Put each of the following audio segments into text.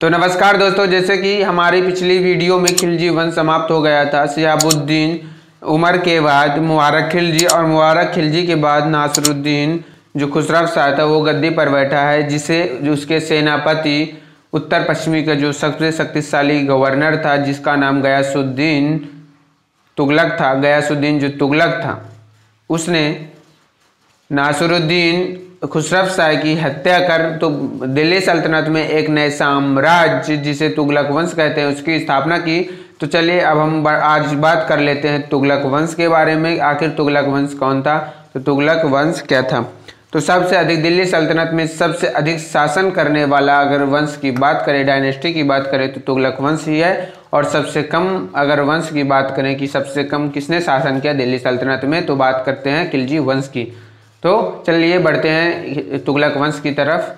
तो नमस्कार दोस्तों, जैसे कि हमारी पिछली वीडियो में खिलजी वंश समाप्त हो गया था। शिहाबुद्दीन उमर के बाद मुबारक खिलजी और मुबारक खिलजी के बाद नासिरुद्दीन जो खुसरव शाह था वो गद्दी पर बैठा है, जिसे उसके सेनापति उत्तर पश्चिमी का जो सबसे शक्तिशाली गवर्नर था जिसका नाम गयासुद्दीन तुगलक था। गयासुद्दीन जो तुगलक था उसने नासिरुद्दीन खुसरव शाह की हत्या कर तो दिल्ली सल्तनत में एक नए साम्राज्य जिसे तुगलक वंश कहते हैं उसकी स्थापना की। तो चलिए अब हम आज बात कर लेते हैं तुगलक वंश के बारे में। आखिर तुगलक वंश कौन था? तो तुगलक वंश क्या था? तो सबसे अधिक दिल्ली सल्तनत में सबसे अधिक शासन करने वाला अगर वंश की बात करें, डायनेस्टी की बात करें तो तुगलक वंश ही है। और सबसे कम अगर वंश की बात करें कि सबसे कम किसने शासन किया दिल्ली सल्तनत में, तो बात करते हैं खिलजी वंश की। तो चलिए बढ़ते हैं तुगलक वंश की तरफ।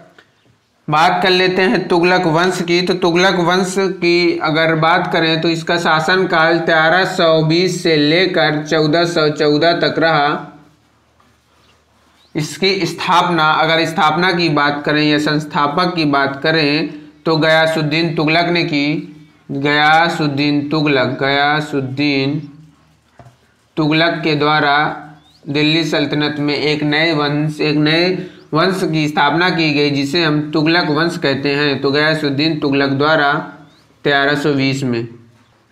बात कर लेते हैं तुगलक वंश की। तो तुगलक वंश की अगर बात करें तो इसका शासन काल 1320 से लेकर 1414 तक रहा। इसकी स्थापना अगर स्थापना की बात करें या संस्थापक की बात करें तो गयासुद्दीन तुगलक ने की। गयासुद्दीन तुगलक के द्वारा दिल्ली सल्तनत में एक नए वंश की स्थापना की गई जिसे हम तुगलक वंश कहते हैं। तो गयासुद्दीन तुगलक द्वारा 1320 में।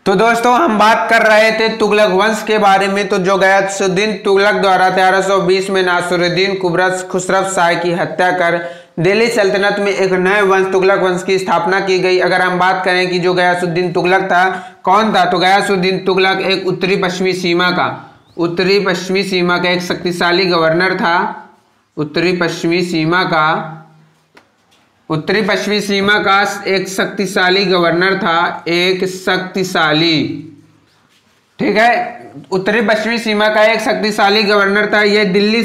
तो दोस्तों हम बात कर रहे थे तुगलक वंश के बारे में। तो जो गयासुद्दीन तुगलक द्वारा 1320 में नासिरुद्दीन खुसरव शाह की हत्या कर दिल्ली सल्तनत में एक नए वंश तुगलक वंश की स्थापना की गई। अगर हम बात करें कि जो गयासुद्दीन तुगलक था कौन था, तो गयासुद्दीन तुगलक एक उत्तरी पश्चिमी सीमा का एक शक्तिशाली गवर्नर था। उत्तरी पश्चिमी सीमा का एक शक्तिशाली गवर्नर था। ठीक है, उत्तरी पश्चिमी सीमा का एक शक्तिशाली गवर्नर था। यह दिल्ली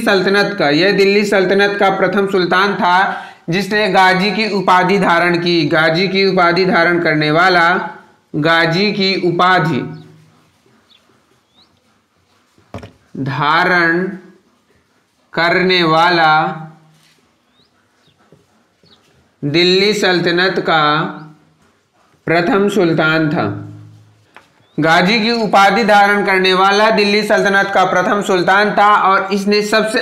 सल्तनत का प्रथम सुल्तान था जिसने गाजी की उपाधि धारण की। गाजी की उपाधि धारण करने वाला दिल्ली सल्तनत का प्रथम सुल्तान था। गाजी की उपाधि धारण करने वाला दिल्ली सल्तनत का प्रथम सुल्तान था और इसने सबसे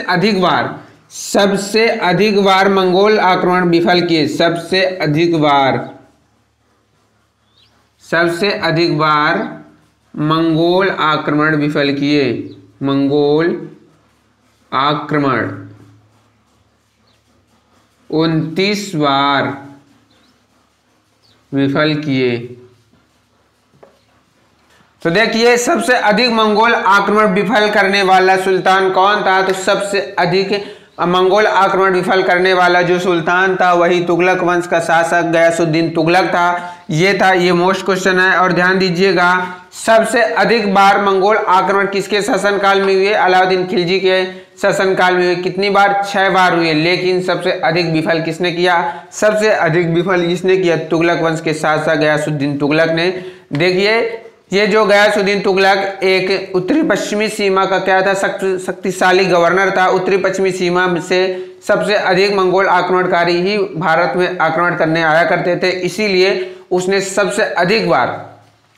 अधिक बार मंगोल आक्रमण विफल किए। सबसे अधिक बार मंगोल आक्रमण विफल किए। मंगोल आक्रमण 29 बार विफल किए। तो देखिए सबसे अधिक मंगोल आक्रमण विफल करने वाला सुल्तान कौन था? तो सबसे अधिक मंगोल आक्रमण विफल करने वाला जो सुल्तान था वही तुगलक वंश का शासक गयासुद्दीन तुगलक था। ये मोस्ट क्वेश्चन है और ध्यान दीजिएगा। सबसे अधिक बार मंगोल आक्रमण किसके शासनकाल में हुए? अलाउद्दीन खिलजी के शासनकाल में हुए। कितनी बार? 6 बार हुए। लेकिन सबसे अधिक विफल किसने किया? सबसे अधिक विफल इसने किया तुगलक वंश के शासक गयासुद्दीन तुगलक ने। देखिए ये जो गयासुद्दीन तुगलक एक उत्तरी पश्चिमी सीमा का क्या था? शक्तिशाली गवर्नर था। उत्तरी पश्चिमी सीमा से सबसे अधिक मंगोल आक्रमणकारी ही भारत में आक्रमण करने आया करते थे। इसीलिए उसने सबसे अधिक बार,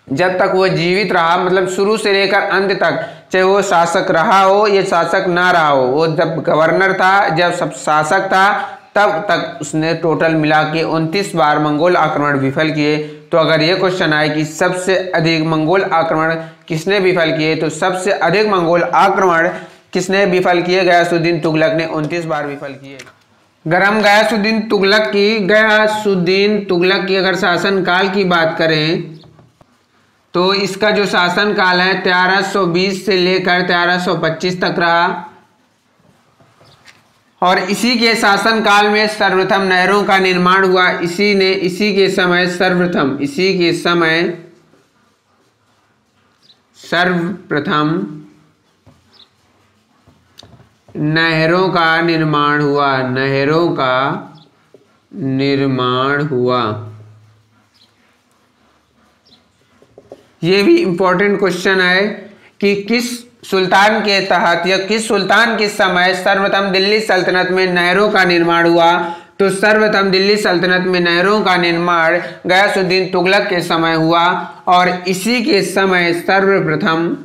जब तक वो जीवित रहा, मतलब शुरू से लेकर अंत तक, चाहे वो शासक रहा हो या शासक ना रहा हो, वो जब गवर्नर था, जब सब शासक था, तब तक उसने टोटल मिला के 29 बार मंगोल आक्रमण विफल किए। तो अगर ये क्वेश्चन आए कि सबसे अधिक मंगोल आक्रमण किसने विफल किए, तो सबसे अधिक मंगोल आक्रमण किसने विफल किए? गयासुद्दीन तुगलक ने 29 बार विफल किए। अगर हम गयासुद्दीन तुगलक की अगर शासनकाल की बात करें तो इसका जो शासनकाल है 1320 से लेकर 1325 तक रहा। और इसी के शासनकाल में सर्वप्रथम नहरों का निर्माण हुआ। इसी के समय सर्वप्रथम नहरों का निर्माण हुआ। ये भी इंपॉर्टेंट क्वेश्चन है कि किस सुल्तान के तहत या किस सुल्तान के समय सर्वप्रथम दिल्ली सल्तनत में नहरों का निर्माण हुआ? तो सर्वप्रथम दिल्ली सल्तनत में नहरों का निर्माण गयासुद्दीन तुगलक के समय हुआ और इसी के समय सर्वप्रथम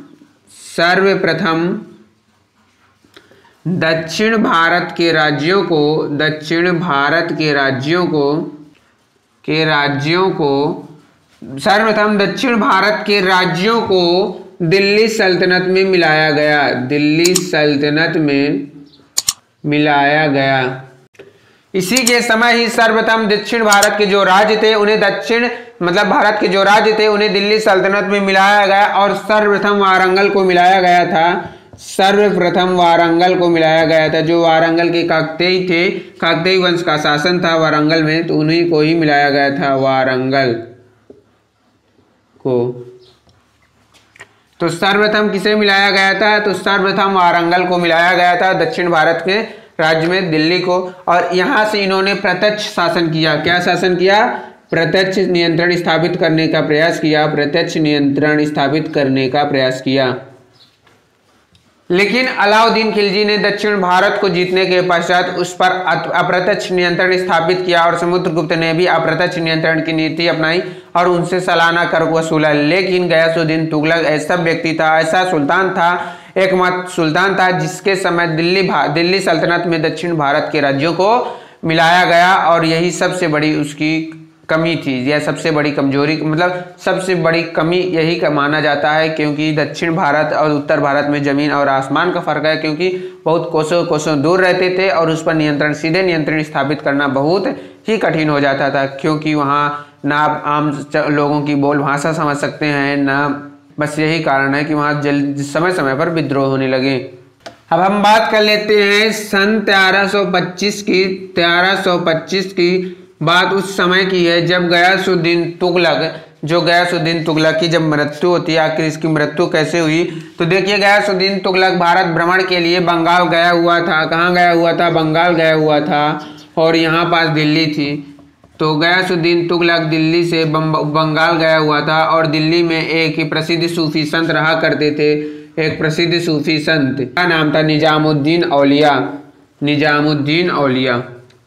दक्षिण भारत के राज्यों को दिल्ली सल्तनत में मिलाया गया। इसी के समय ही सर्वप्रथम दक्षिण भारत के जो राज्य थे उन्हें भारत के जो राज्य थे उन्हें दिल्ली सल्तनत में मिलाया गया और सर्वप्रथम वारंगल को मिलाया गया था। जो वारंगल के काकतीय थे, काकतीय वंश का शासन था वारंगल में, तो उन्हीं को ही मिलाया गया था, वारंगल को। तो सर्वप्रथम किसे मिलाया गया था? तो सर्वप्रथम वारंगल को मिलाया गया था दक्षिण भारत के राज्य में, दिल्ली को। और यहाँ से इन्होंने प्रत्यक्ष शासन किया। क्या शासन किया? प्रत्यक्ष नियंत्रण स्थापित करने का प्रयास किया। लेकिन अलाउद्दीन खिलजी ने दक्षिण भारत को जीतने के पश्चात उस पर अप्रत्यक्ष नियंत्रण स्थापित किया और समुद्रगुप्त ने भी अप्रत्यक्ष नियंत्रण की नीति अपनाई और उनसे सालाना कर वसूला। लेकिन गयासुद्दीन तुगलक ऐसा व्यक्ति था, ऐसा सुल्तान था, एकमात्र सुल्तान था जिसके समय दिल्ली सल्तनत में दक्षिण भारत के राज्यों को मिलाया गया और यही सबसे बड़ी उसकी कमी थी, यह सबसे बड़ी कमजोरी, सबसे बड़ी कमी यही का माना जाता है, क्योंकि दक्षिण भारत और उत्तर भारत में जमीन और आसमान का फर्क है, क्योंकि बहुत कोसों दूर रहते थे और उस पर सीधे नियंत्रण स्थापित करना बहुत ही कठिन हो जाता था, क्योंकि वहाँ ना आम लोगों की बोल भाषा समझ सकते हैं, ना बस यही कारण है कि वहाँ समय समय पर विद्रोह होने लगे। अब हम बात कर लेते हैं सन 1325 की बात उस समय की है जब गयासुद्दीन तुगलक की जब मृत्यु होती है। आखिर इसकी मृत्यु कैसे हुई? तो देखिए, गयासुद्दीन तुगलक भारत भ्रमण के लिए बंगाल गया हुआ था। कहाँ गया हुआ था? बंगाल गया हुआ था और यहाँ पास दिल्ली थी। तो गयासुद्दीन तुगलक दिल्ली से बंगाल गया हुआ था और दिल्ली में एक प्रसिद्ध सूफी संत रहा करते थे। एक प्रसिद्ध सूफी संत का नाम था निजामुद्दीन औलिया।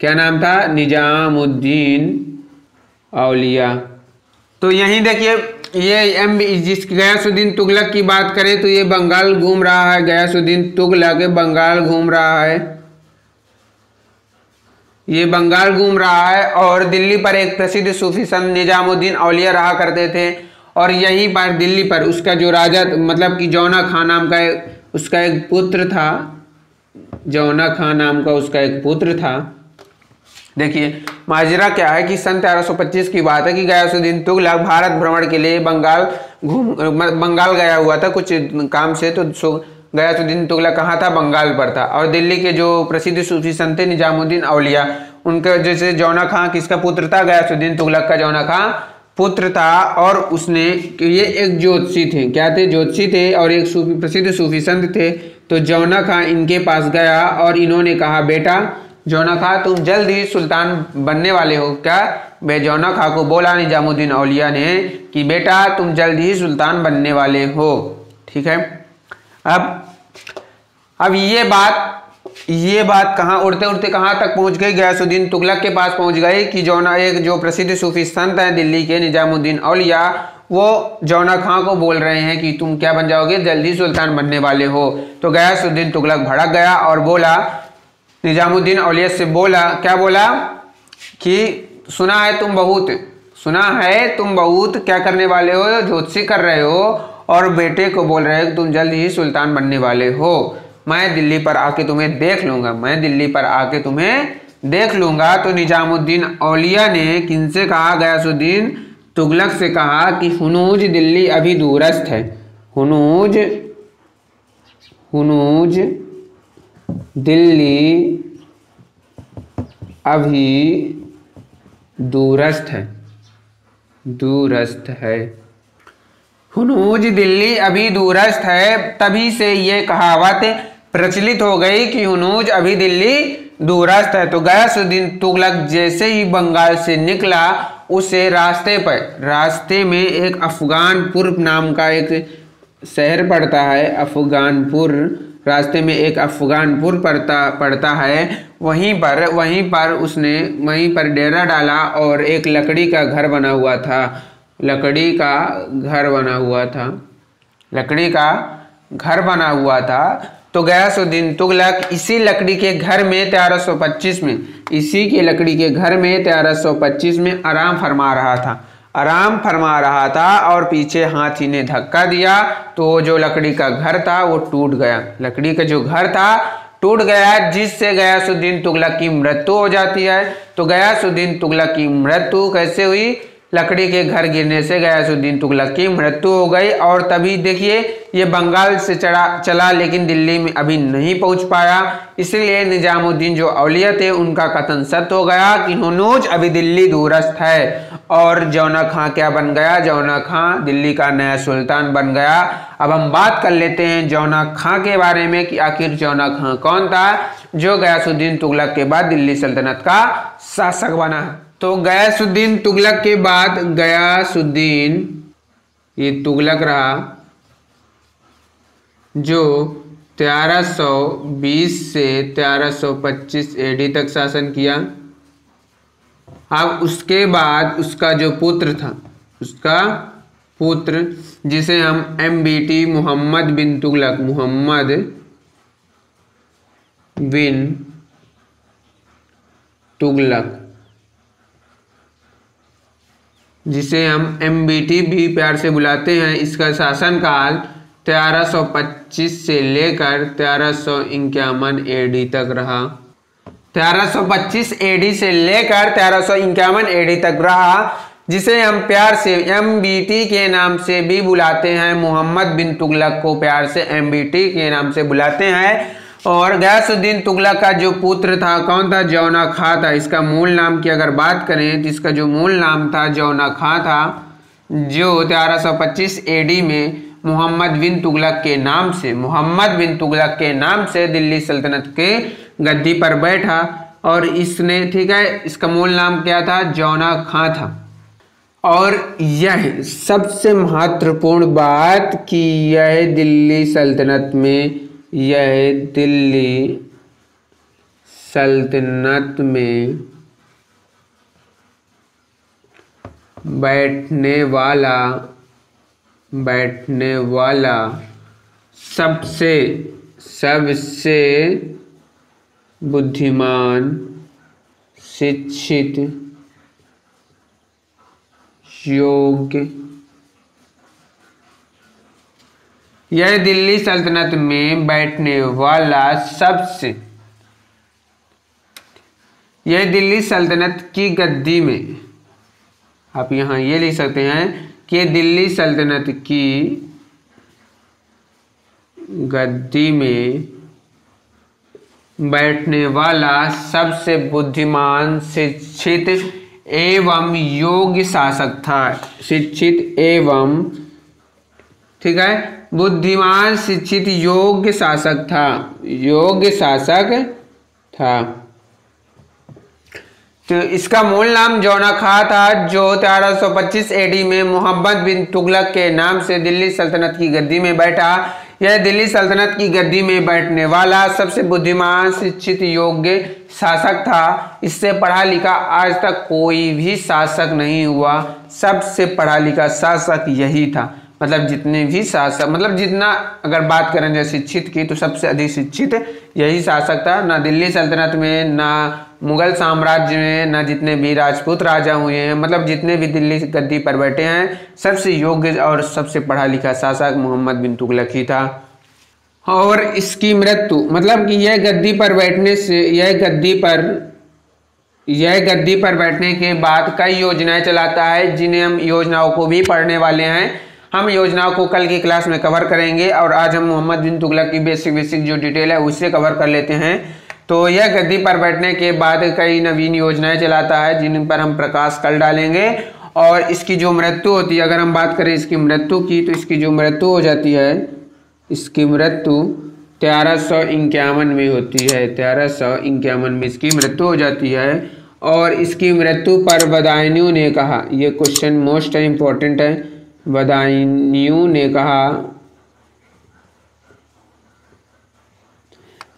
क्या नाम था? निजामुद्दीन औलिया। तो यहीं देखिए, ये जिस गयासुद्दीन तुगलक की बात करें तो ये बंगाल घूम रहा है। गयासुद्दीन तुगलक बंगाल घूम रहा है और दिल्ली पर एक प्रसिद्ध सूफी संत निजामुद्दीन औलिया रहा करते थे। और यहीं पर दिल्ली पर उसका जो राजा कि जौना खान नाम का उसका एक पुत्र था। देखिए, माजरा क्या है कि सन 1325 की बात है कि गयासुद्दीन तुगलक भारत भ्रमण के लिए बंगाल गया हुआ था कुछ काम से। तो गयासुद्दीन तुगलक कहाँ था? बंगाल पर था। और दिल्ली के जो प्रसिद्ध सूफी संत थे निजामुद्दीन औलिया, उनका जैसे जौना खां किसका पुत्र था? गयासुद्दीन तुगलक का जौना खां पुत्र था। और उसने, ये एक ज्योतिषी थे, क्या थे? ज्योतिषी थे और एक प्रसिद्ध सूफी संत थे। तो जौना खां इनके पास गया और इन्होंने कहा, बेटा जौना खां तुम जल्द ही सुल्तान बनने वाले हो। क्या? जौना खां को बोला निजामुद्दीन औलिया ने कि बेटा तुम जल्द ही सुल्तान बनने वाले हो। ठीक है। अब ये बात कहाँ उड़ते उड़ते कहाँ तक पहुंच गई? गयासुद्दीन तुगलक के पास पहुंच गई कि जो प्रसिद्ध सूफी संत हैं दिल्ली के निजामुद्दीन औलिया, वो जौना खां को बोल रहे हैं कि तुम क्या बन जाओगे? जल्दी सुल्तान बनने वाले हो। तो गयासुद्दीन तुगलक भड़क गया और बोला, निजामुद्दीन औलिया से बोला, क्या बोला कि सुना है तुम बहुत क्या करने वाले हो? ज्योतिषी कर रहे हो और बेटे को बोल रहे हो तुम जल्द ही सुल्तान बनने वाले हो। मैं दिल्ली पर आके तुम्हें देख लूंगा। तो निजामुद्दीन औलिया ने किनसे कहा? गयासुद्दीन तुगलक से कहा कि हुनूज दिल्ली अभी दूरस्थ है। हुनूज दिल्ली अभी दूरस्थ है। हुनूज दिल्ली अभी दूरस्थ है। तभी से ये कहावत प्रचलित हो गई कि हुनूज अभी दिल्ली दूरस्थ है। तो गयासुद्दीन तुगलक जैसे ही बंगाल से निकला, उसे रास्ते में एक अफगानपुर नाम का एक शहर पड़ता है। अफगानपुर रास्ते में एक अफगानपुर पड़ता है, वहीं पर डेरा डाला और एक लकड़ी का घर बना हुआ था। तो गयासुद्दीन तुगलक इसी लकड़ी के घर में 1325 में आराम फरमा रहा था और पीछे हाथी ने धक्का दिया तो जो लकड़ी का घर था वो टूट गया, जिससे गयासुद्दीन तुगलक की मृत्यु हो जाती है। तो गयासुद्दीन तुगलक की मृत्यु कैसे हुई? लकड़ी के घर गिरने से गयासुद्दीन तुगलक की मृत्यु हो गई। और तभी देखिए ये बंगाल से चला लेकिन दिल्ली में अभी नहीं पहुंच पाया, इसलिए निजामुद्दीन जो औलिया थे उनका कथन सत्य हो गया कि हुनूज अभी दिल्ली दूरस्थ है। और जौना खां क्या बन गया? जौना खां दिल्ली का नया सुल्तान बन गया। अब हम बात कर लेते हैं जौना खां के बारे में कि आखिर जौना खां कौन था जो गयासुद्दीन तुगलक के बाद दिल्ली सल्तनत का शासक बना। तो गयासुद्दीन तुगलक के बाद ये तुगलक रहा जो 1320 से 1325 एडी तक शासन किया। अब उसके बाद उसका जो पुत्र था, जिसे हम MBT मोहम्मद बिन तुगलक जिसे हम MBT भी प्यार से बुलाते हैं, इसका शासनकाल 1325 से लेकर 1351 एडी तक रहा। 1325 एडी से लेकर 1351 एडी तक रहा, जिसे हम प्यार से MBT के नाम से भी बुलाते हैं। मोहम्मद बिन तुगलक को प्यार से MBT के नाम से बुलाते हैं। और गयासुद्दीन तुगलक का जो पुत्र था कौन था? जौना खां था। इसका मूल नाम की अगर बात करें तो इसका जो मूल नाम था जौना खां था, जो 1325 एडी में मोहम्मद बिन तुगलक के नाम से दिल्ली सल्तनत के गद्दी पर बैठा। और इसने, ठीक है, इसका मूल नाम क्या था? जौना खां था। और यह सबसे महत्वपूर्ण बात कि यह दिल्ली सल्तनत में बैठने वाला सबसे बुद्धिमान, शिक्षित, योग्य, यह दिल्ली सल्तनत में बैठने वाला यह दिल्ली सल्तनत की गद्दी में, आप यहाँ ये लिख सकते हैं कि दिल्ली सल्तनत की गद्दी में बैठने वाला सबसे बुद्धिमान, शिक्षित एवं योग्य शासक था। शिक्षित एवं, ठीक है, बुद्धिमान, शिक्षित, योग्य शासक था। तो इसका मूल नाम जौना खां था, जो 1325 एडी में मोहम्मद बिन तुगलक के नाम से दिल्ली सल्तनत की गद्दी में बैठा। यह दिल्ली सल्तनत की गद्दी में बैठने वाला सबसे बुद्धिमान, शिक्षित, योग्य शासक था। इससे पढ़ा लिखा आज तक कोई भी शासक नहीं हुआ। सबसे पढ़ा लिखा शासक यही था। मतलब जितने भी शासक, मतलब जितना अगर बात करें जैसे शिक्षित की, तो सबसे अधिक शिक्षित यही शासक था। ना दिल्ली सल्तनत में, ना मुगल साम्राज्य में, ना जितने भी राजपूत राजा हुए हैं, मतलब जितने भी दिल्ली गद्दी पर बैठे हैं, सबसे योग्य और सबसे पढ़ा लिखा शासक मोहम्मद बिन तुगलक ही था। और इसकी मृत्यु, मतलब कि यह गद्दी पर बैठने के बाद कई योजनाएं चलाता है, जिन्हें हम योजनाओं को भी पढ़ने वाले हैं। हम योजनाओं को कल की क्लास में कवर करेंगे और आज हम मोहम्मद बिन तुगलक की बेसिक जो डिटेल है उससे कवर कर लेते हैं। तो यह गद्दी पर बैठने के बाद कई नवीन योजनाएं चलाता है, जिन पर हम प्रकाश कल डालेंगे। और इसकी जो मृत्यु होती है, अगर हम बात करें इसकी मृत्यु की, तो इसकी जो मृत्यु हो जाती है, इसकी मृत्यु 1351 में होती है। 1351 में इसकी मृत्यु हो जाती है। और इसकी मृत्यु पर बदायूं ने कहा, यह क्वेश्चन मोस्ट इम्पोर्टेंट है, बदायूं ने कहा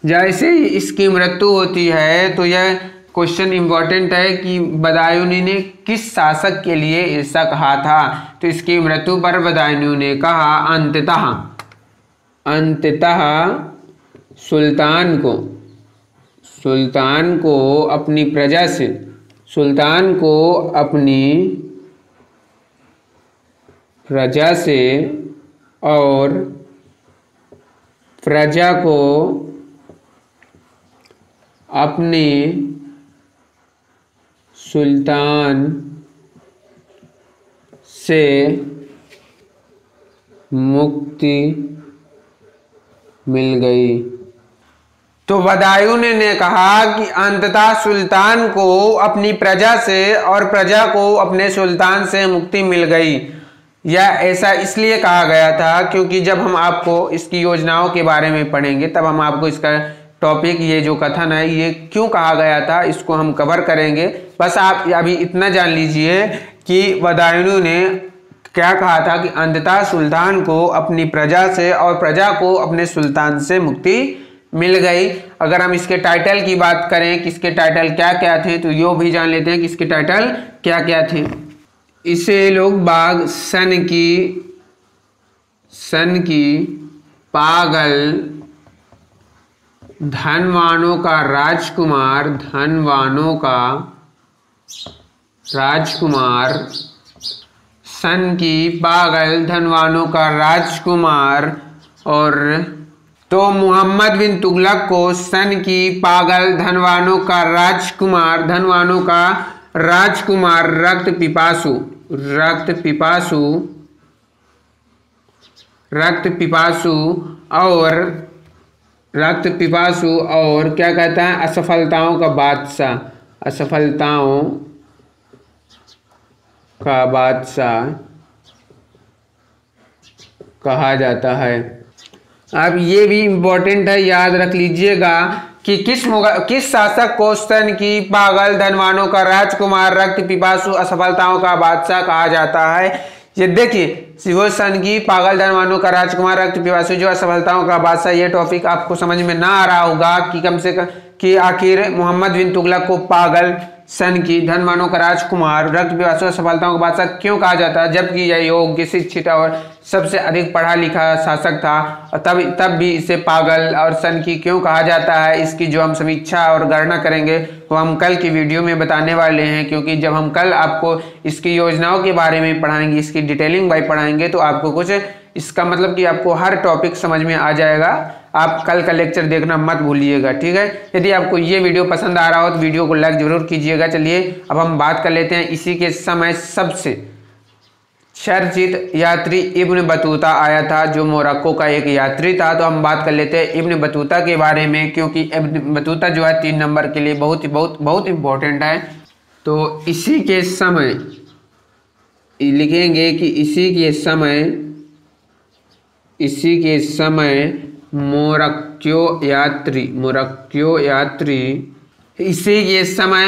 जैसे ही इसकी मृत्यु होती है तो यह क्वेश्चन इंपॉर्टेंट है कि बदायूंनी ने किस शासक के लिए ऐसा कहा था। तो इसकी मृत्यु पर बदायूं ने कहा अंततः सुल्तान को अपनी प्रजा से और प्रजा को अपने सुल्तान से मुक्ति मिल गई। तो बदायूं ने कहा कि अंततः सुल्तान को अपनी प्रजा से और प्रजा को अपने सुल्तान से मुक्ति मिल गई। यह ऐसा इसलिए कहा गया था क्योंकि जब हम आपको इसकी योजनाओं के बारे में पढ़ेंगे तब हम आपको इसका टॉपिक, ये जो कथन है ये क्यों कहा गया था, इसको हम कवर करेंगे। बस आप अभी इतना जान लीजिए कि बदायूं ने क्या कहा था कि अंततः सुल्तान को अपनी प्रजा से और प्रजा को अपने सुल्तान से मुक्ति मिल गई। अगर हम इसके टाइटल की बात करें कि इसके टाइटल क्या क्या थे, तो यो भी जान लेते हैं कि इसके टाइटल क्या क्या थे। इसे लोग बाग सन की पागल धनवानों का राजकुमार सन की पागल धनवानों का राजकुमार और तो मोहम्मद बिन तुगलक को सन की पागल धनवानों का राजकुमार रक्त पिपासु और क्या कहता है, असफलताओं का बादशाह कहा जाता है। अब ये भी इम्पोर्टेंट है, याद रख लीजिएगा कि किस शासक को सन की पागल धनवानों का राजकुमार रक्त पिपासु असफलताओं का बादशाह कहा जाता है। ये देखिए, वो सन की पागल धनवानों का राजकुमार रक्त पिपासु जो असफलताओं का बादशाह, ये टॉपिक आपको समझ में ना आ रहा होगा कि कम से कम कि आखिर मोहम्मद बिन तुगलक को पागल सन की धनवानों का राजकुमार रक्त पिपासु असफलताओं का बादशाह क्यों कहा जाता है, जबकि यह योग्य, शिक्षित और सबसे अधिक पढ़ा लिखा शासक था। और तब भी इसे पागल और सन की क्यों कहा जाता है, इसकी जो हम समीक्षा और गणना करेंगे वो हम कल की वीडियो में बताने वाले हैं। क्योंकि जब हम कल आपको इसकी योजनाओं के बारे में पढ़ाएंगे, इसकी डिटेलिंग वाइज पढ़ाएंगे, तो आपको कुछ इसका मतलब कि आपको हर टॉपिक समझ में आ जाएगा। आप कल का लेक्चर देखना मत भूलिएगा, ठीक है। यदि आपको ये वीडियो पसंद आ रहा हो तो वीडियो को लाइक जरूर कीजिएगा। चलिए अब हम बात कर लेते हैं इसी के समय सबसे चर्चित यात्री इब्न बतूता आया था, जो मोरक्को का एक यात्री था। तो हम बात कर लेते हैं इब्न बतूता के बारे में, क्योंकि इब्न बतूता जो है 3 नंबर के लिए बहुत इंपॉर्टेंट है। तो इसी के समय लिखेंगे कि इसी के समय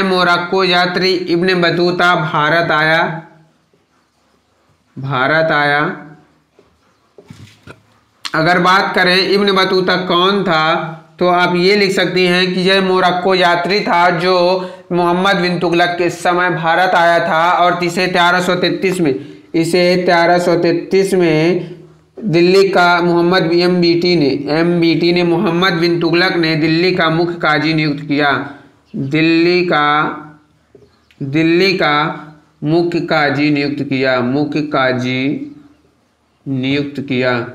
मोरक्को यात्री इब्न बतूता भारत आया। अगर बात करें इब्न बतूता कौन था, तो आप ये लिख सकती हैं कि यह मोरक्को यात्री था जो मोहम्मद बिन तुगलक के समय भारत आया था और इसे 1333 में दिल्ली का MBT ने मोहम्मद बिन तुगलक ने दिल्ली का मुख्य काजी नियुक्त किया। दिल्ली का मुख्य काजी नियुक्त किया।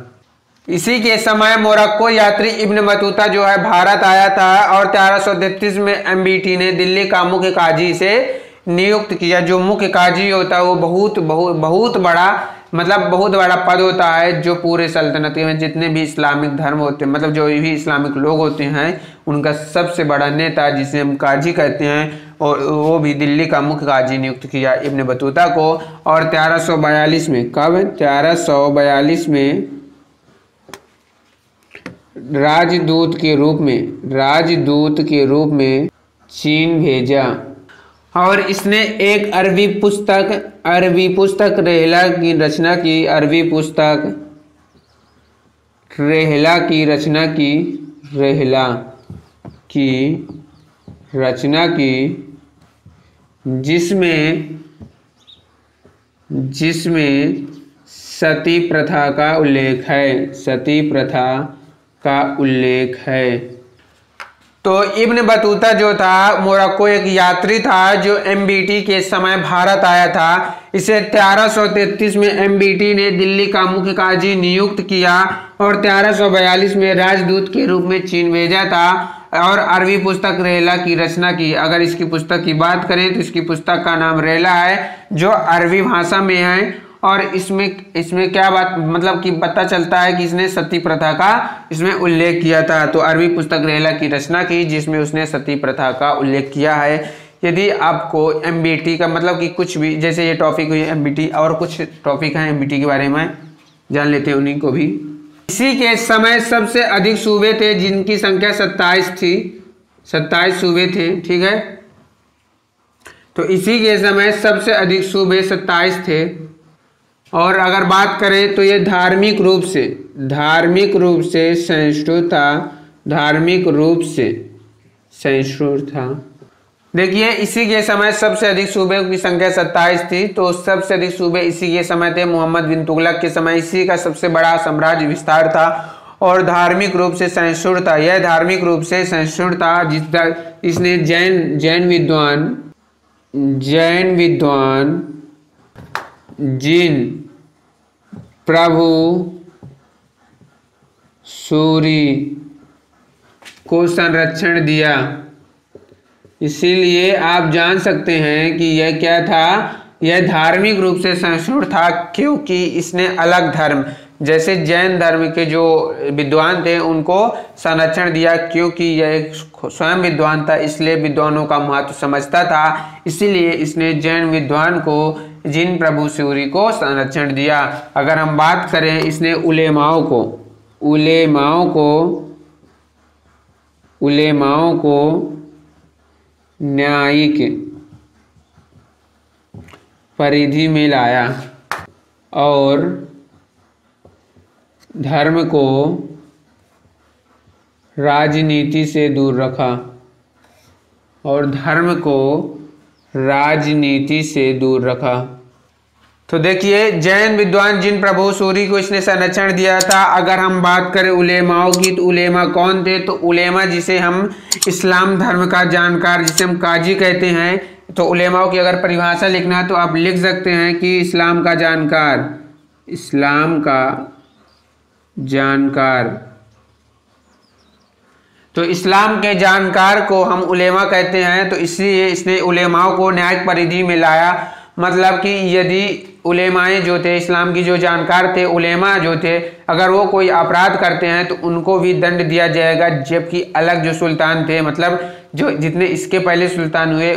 इसी के समय मोरक्को यात्री इब्न बतूता जो है भारत आया था और 1333 में MBT ने दिल्ली का मुख्य काजी से नियुक्त किया। जो मुख्य काजी होता है वो बहुत बड़ा पद होता है, जो पूरे सल्तनत में जितने भी इस्लामिक धर्म होते हैं, मतलब जो भी इस्लामिक लोग होते हैं, उनका सबसे बड़ा नेता जिसे हम काजी कहते हैं, और वो भी दिल्ली का मुख्य काजी नियुक्त किया इब्न बतूता को। और 1342 में 1342 में राजदूत के रूप में चीन भेजा और इसने एक अरबी पुस्तक रेहला की रचना की। रेहला की रचना की, जिसमें सती प्रथा का उल्लेख है, सती प्रथा का उल्लेख है। तो इब्न बतूता जो था मोरक्को एक यात्री था जो एमबीटी के समय भारत आया था। इसे 1333 में एमबीटी ने दिल्ली का मुख्य काजी नियुक्त किया और 1342 में राजदूत के रूप में चीन भेजा था और अरबी पुस्तक रेला की रचना की। अगर इसकी पुस्तक की बात करें तो इसकी पुस्तक का नाम रेला है जो अरबी भाषा में है और इसमें क्या बात मतलब कि पता चलता है कि इसने सती प्रथा का इसमें उल्लेख किया था। तो अरबी पुस्तक रेला की रचना की जिसमें उसने सती प्रथा का उल्लेख किया है। यदि आपको एमबीटी का मतलब कि कुछ भी जैसे ये टॉपिक हुई एमबीटी और कुछ टॉपिक हैं एमबीटी के बारे में जान लेते हैं उन्हीं को भी। इसी के समय सबसे अधिक सूबे थे जिनकी संख्या 27 थी, 27 सूबे थे, ठीक है। तो इसी के समय सबसे अधिक सूबे 27 थे। और अगर बात करें तो ये धार्मिक रूप से सहिष्णु था, धार्मिक रूप से सहिष्णु था। देखिए इसी के समय सबसे अधिक सूबे की संख्या 27 थी। तो सबसे अधिक सूबे इसी के समय थे मोहम्मद बिन तुगलक के समय। इसी का सबसे बड़ा साम्राज्य विस्तार था और धार्मिक रूप से सहिष्णु था। यह धार्मिक रूप से सहिष्णु था इसने जैन विद्वान जिन प्रभु सूरी को संरक्षण दिया। इसीलिए आप जान सकते हैं कि यह क्या था, यह धार्मिक रूप से सहिष्णु था क्योंकि इसने अलग धर्म जैसे जैन धर्म के जो विद्वान थे उनको संरक्षण दिया क्योंकि यह स्वयं विद्वान था, इसलिए विद्वानों का महत्व समझता था। इसीलिए इसने जैन विद्वान को जिन प्रभु सूरी को संरक्षण दिया। अगर हम बात करें इसने उलेमाओं को न्यायिक परिधि में लाया और धर्म को राजनीति से दूर रखा तो देखिए जैन विद्वान जिन प्रभु सूरी को इसने संरक्षण दिया था। अगर हम बात करें उलेमाओं की तो उलेमा कौन थे, तो उलेमा जिसे हम इस्लाम धर्म का जानकार जिसे हम काजी कहते हैं, तो उलेमाओं की अगर परिभाषा लिखना है तो आप लिख सकते हैं कि इस्लाम का जानकार। तो इस्लाम के जानकार को हम उलेमा कहते हैं। तो इसलिए इसने उलेमाओं को न्यायिक परिधि में लाया। मतलब कि यदि उलेमाएं जो थे इस्लाम की जो जानकार थे, उलेमा जो थे, अगर वो कोई अपराध करते हैं तो उनको भी दंड दिया जाएगा। जबकि अलग जो सुल्तान थे मतलब जो जितने इसके पहले सुल्तान हुए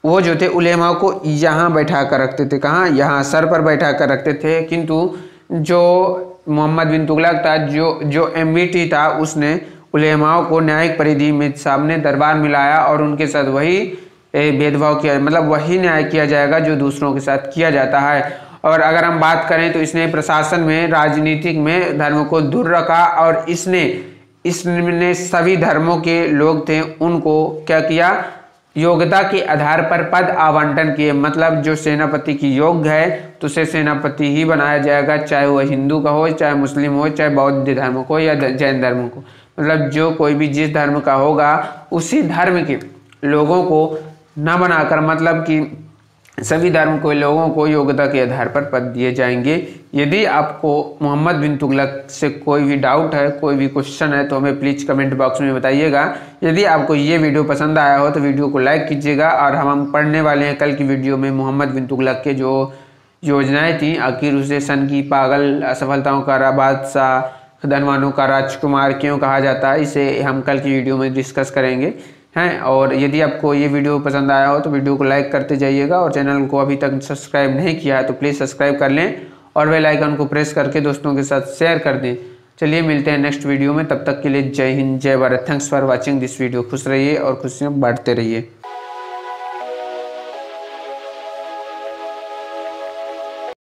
वो जो थे उलेमाओं को यहाँ बैठा कर रखते थे। कहाँ? यहाँ सर पर बैठा कर रखते थे। किंतु जो मोहम्मद बिन तुगलक था जो एमबीटी था उसने उलेमाओं को न्यायिक परिधि में सामने दरबार मिलाया और उनके साथ वही भेदभाव किया, मतलब वही न्याय किया जाएगा जो दूसरों के साथ किया जाता है। और अगर हम बात करें तो इसने प्रशासन में राजनीतिक में धर्म को दूर रखा और इसने सभी धर्मों के लोग थे उनको क्या किया, योग्यता के आधार पर पद आवंटन किए। मतलब जो सेनापति की योग्य है तो उसे सेनापति ही बनाया जाएगा, चाहे वह हिंदू का हो, चाहे मुस्लिम हो, चाहे बौद्ध धर्म को या जैन धर्म को। मतलब जो कोई भी जिस धर्म का होगा उसी धर्म के लोगों को न बनाकर मतलब कि सभी धर्म के लोगों को योग्यता के आधार पर पद दिए जाएंगे। यदि आपको मोहम्मद बिन तुगलक से कोई भी डाउट है, कोई भी क्वेश्चन है तो हमें प्लीज़ कमेंट बॉक्स में बताइएगा। यदि आपको ये वीडियो पसंद आया हो तो वीडियो को लाइक कीजिएगा। और हम पढ़ने वाले हैं कल की वीडियो में मोहम्मद बिन तुगलक के जो योजनाएँ थी, आखिर उसे सन की पागल, असफलताओं का बादशाह, धनवानों का राजकुमार क्यों कहा जाता है, इसे हम कल की वीडियो में डिस्कस करेंगे हैं। और यदि आपको ये वीडियो पसंद आया हो तो वीडियो को लाइक करते जाइएगा और चैनल को अभी तक सब्सक्राइब नहीं किया है तो प्लीज़ सब्सक्राइब कर लें और बेल आइकन को प्रेस करके दोस्तों के साथ शेयर कर दें। चलिए मिलते हैं नेक्स्ट वीडियो में, तब तक के लिए जय हिंद, जय Bharat. Thanks for watching this video. खुश रहिए और खुशियाँ बांटते रहिए।